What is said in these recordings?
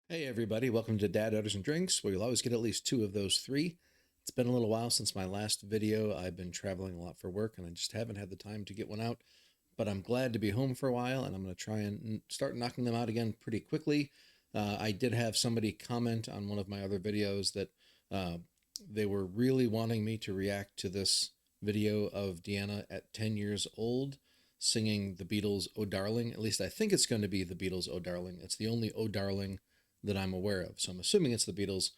Hey everybody, welcome to Dad, Daughters, and Drinks, where you'll always get at least two of those three. It's been a little while since my last video. I've been traveling a lot for work and I just haven't had the time to get one out, but I'm glad to be home for a while and I'm going to try and start knocking them out again pretty quickly. I did have somebody comment on one of my other videos that they were really wanting me to react to this video of Deanna at 10 years old singing the Beatles' Oh Darling. At least I think it's going to be the Beatles' Oh Darling. It's the only Oh Darling that I'm aware of. So I'm assuming it's the Beatles.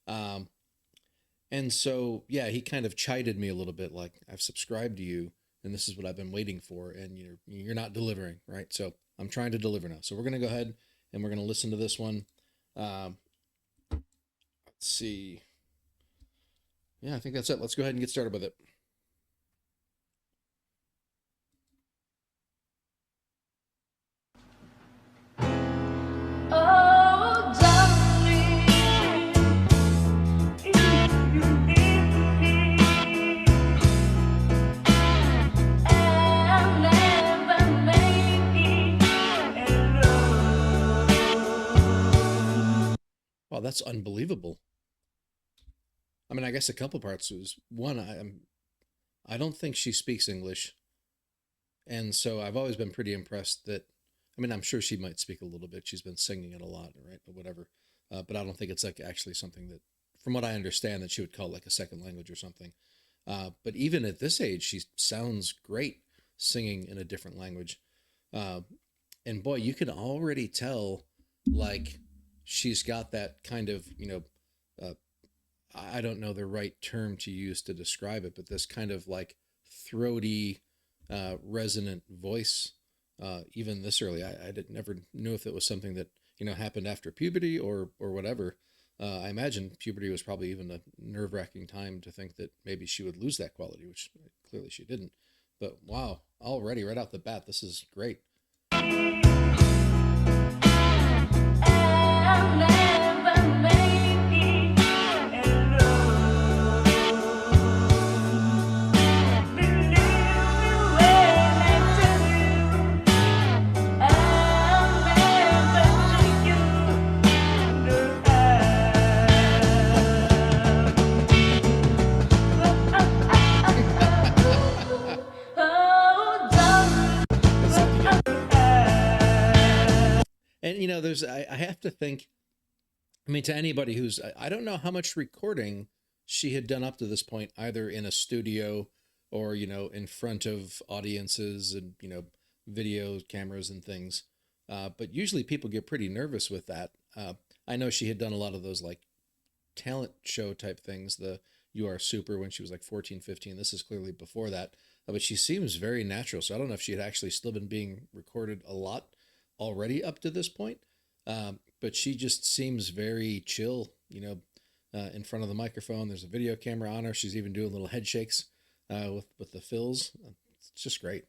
And so, yeah, he kind of chided me a little bit, like, I've subscribed to you and this is what I've been waiting for. And you're not delivering, right? So I'm trying to deliver now. So we're going to go ahead and we're going to listen to this one. Let's see. Yeah, I think that's it. Let's go ahead and get started with it. Wow, that's unbelievable. I mean, I guess a couple parts was one. I don't think she speaks English, and so I've always been pretty impressed that. I mean, I'm sure she might speak a little bit. She's been singing it a lot, right, or whatever. But I don't think it's like actually something that, from what I understand, that she would call like a second language or something. But even at this age, she sounds great singing in a different language. And boy, you can already tell, like, she's got that kind of, I don't know the right term to use to describe it, but this kind of like throaty, resonant voice. Even this early, I never knew if it was something that happened after puberty or whatever. I imagine puberty was probably even a nerve-wracking time to think that maybe she would lose that quality, which clearly she didn't. But wow, already right off the bat, this is great. And there's I have to think. I mean, to anybody who's I don't know how much recording she had done up to this point, either in a studio or in front of audiences and video cameras and things. But usually people get pretty nervous with that. I know she had done a lot of those like talent show type things. The You Are Super when she was like 14, 15. This is clearly before that. But she seems very natural. So I don't know if she had actually still been being recorded a lot already up to this point. But she just seems very chill, in front of the microphone. There's a video camera on her. She's even doing little head shakes with the fills. It's just great.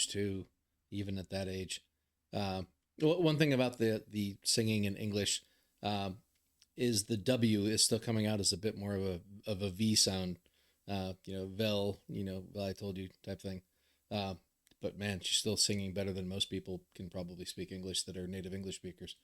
range too, even at that age. One thing about the singing in English is the W is still coming out as a bit more of a V sound. Vel, well, I told you type thing. But man, she's still singing better than most people can probably speak English that are native English speakers.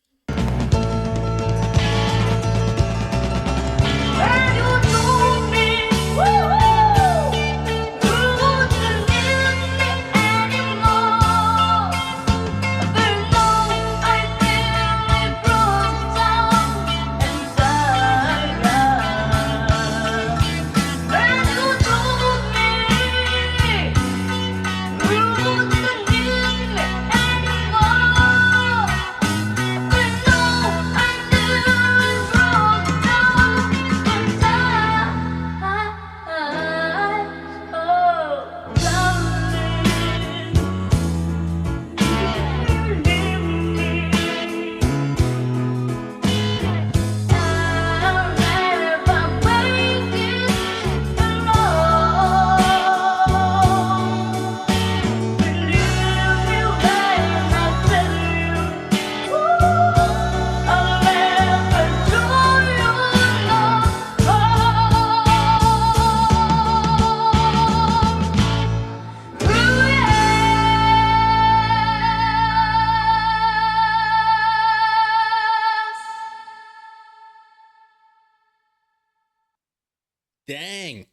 Dang,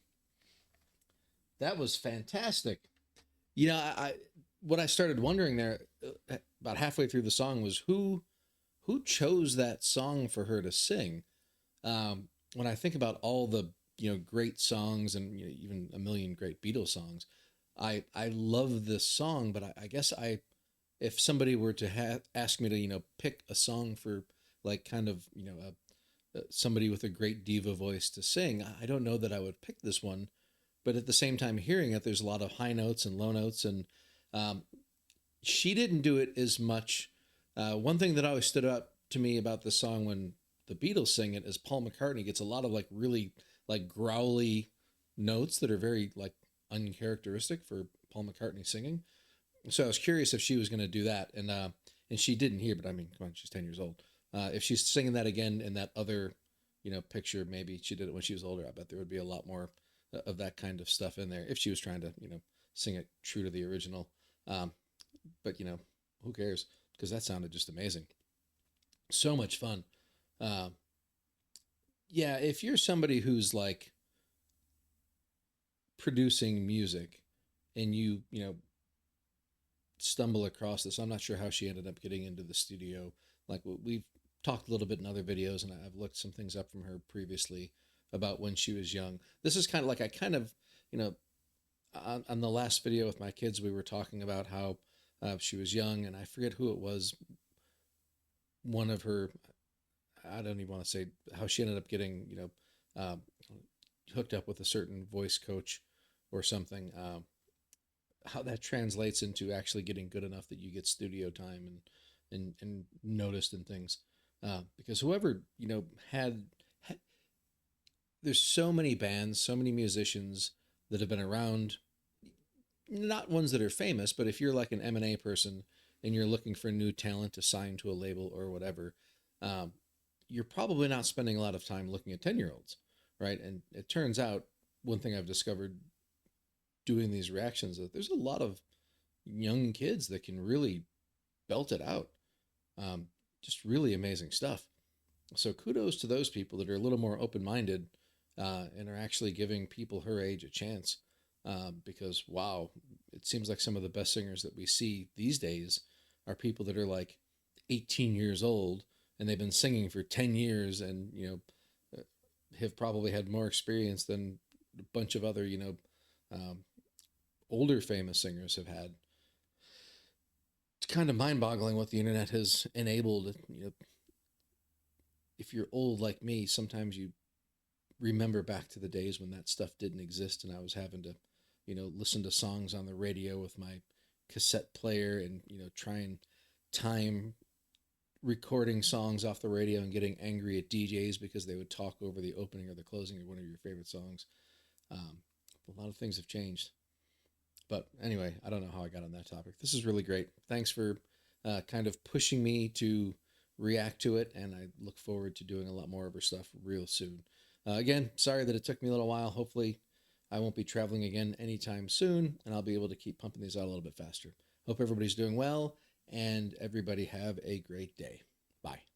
that was fantastic. I what I started wondering there about halfway through the song was who chose that song for her to sing. When I think about all the great songs and even a million great Beatles songs, I love this song, but I guess if somebody were to ask me to pick a song for like kind of somebody with a great diva voice to sing, I don't know that I would pick this one. But at the same time, hearing it, there's a lot of high notes and low notes, and she didn't do it as much. One thing that always stood out to me about this song when the Beatles sing it is Paul McCartney gets a lot of like really like growly notes that are very like uncharacteristic for Paul McCartney singing. So I was curious if she was going to do that, and she didn't here. But I mean, come on, she's 10 years old. If she's singing that again in that other, picture, maybe she did it when she was older. I bet there would be a lot more of that kind of stuff in there if she was trying to, sing it true to the original. But who cares? Because that sounded just amazing. So much fun. Yeah, if you're somebody who's like producing music and you stumble across this, I'm not sure how she ended up getting into the studio. Like we've talked a little bit in other videos, and I've looked some things up from her previously about when she was young. This is kind of like I kind of, on the last video with my kids, we were talking about how she was young, and I forget who it was. One of her, I don't even want to say how she ended up getting, hooked up with a certain voice coach or something. How that translates into actually getting good enough that you get studio time and noticed and things. Because whoever had there's so many bands, so many musicians that have been around, not ones that are famous, but if you're like an M&A person and you're looking for new talent to sign to a label or whatever, you're probably not spending a lot of time looking at 10-year-olds, right? And it turns out, one thing I've discovered doing these reactions, that there's a lot of young kids that can really belt it out. Just really amazing stuff. So kudos to those people that are a little more open-minded and are actually giving people her age a chance. Because, wow, it seems like some of the best singers that we see these days are people that are like 18 years old and they've been singing for 10 years and, have probably had more experience than a bunch of other, older famous singers have had. It's kind of mind-boggling what the internet has enabled. If you're old like me, sometimes you remember back to the days when that stuff didn't exist and I was having to, listen to songs on the radio with my cassette player and, try and time recording songs off the radio and getting angry at DJs because they would talk over the opening or the closing of one of your favorite songs. A lot of things have changed. But anyway, I don't know how I got on that topic. This is really great. Thanks for kind of pushing me to react to it, and I look forward to doing a lot more of her stuff real soon. Again, sorry that it took me a little while. Hopefully, I won't be traveling again anytime soon, and I'll be able to keep pumping these out a little bit faster. Hope everybody's doing well, and everybody have a great day. Bye.